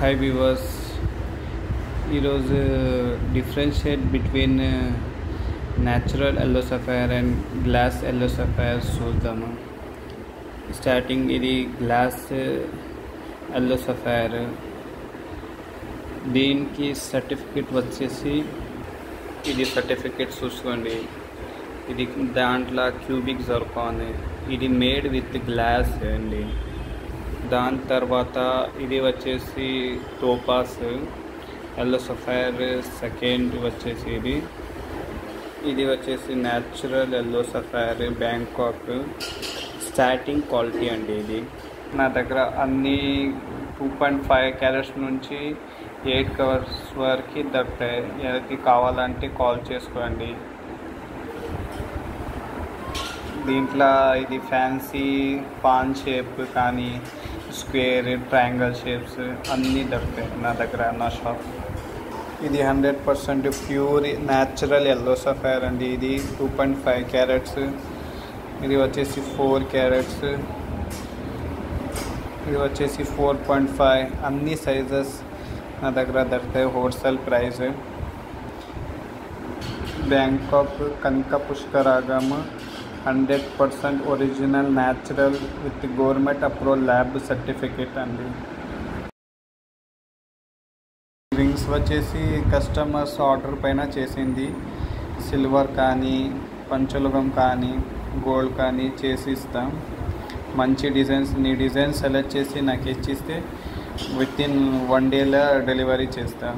Hi viewers, ఈరోజు differentiate between natural yellow sapphire and glass yellow sapphire చూద్దాము. Starting ఇది glass yellow sapphire. దీనికి certificate వచ్చేసి ఇది సర్టిఫికెట్ చూసుకోండి. ఇది దాంట్లో క్యూబిక్ జర్కాన్, ఇది మేడ్ విత్ గ్లాస్ అండి. దాని తర్వాత ఇది వచ్చేసి టోపాస్ ఎల్లో సఫైర్. సెకండ్ వచ్చేసి ఇది వచ్చేసి natural yellow sapphire Bangkok. Starting quality అండి. ఇది నా దగ్గర అన్నీ 2.5 క్యారెట్స్ నుంచి 8 కవర్స్ వరకు దొరుకుతాయి. ఎవరికి కావాలంటే కాల్ చేసుకోండి. దీంట్లో ఇది ఫ్యాన్సీ పాన్ షేప్ కానీ స్క్వేర్, ట్రయాంగిల్ షేప్స్ అన్నీ దొరుకుతాయి నా దగ్గర, నా షాప్. ఇది 100% ప్యూర్ న్యాచురల్ ఎల్లో సఫైర్ అండి. ఇది 2.5 క్యారెట్స్. ఇది వచ్చేసి 4 క్యారెట్స్. ఇది వచ్చేసి 4.5. అన్ని సైజెస్ నా దగ్గర దొరుకుతాయి హోల్సేల్ ప్రైస్. బ్యాంకాక్ కనక పుష్కరాగం 100% original natural with government approval lab certificate అండి. రింగ్స్ వచ్చేసి కస్టమర్స్ ఆర్డర్ పైన చేసింది. సిల్వర్ కానీ, పంచలోహం కానీ, గోల్డ్ కానీ చేసి ఇస్తాం. మంచి డిజైన్స్, నీ డిజైన్ సెలెక్ట్ చేసి నాకు ఇచ్చిస్తే విత్ ఇన్ 1 డేలో డెలివరీ చేస్తాం.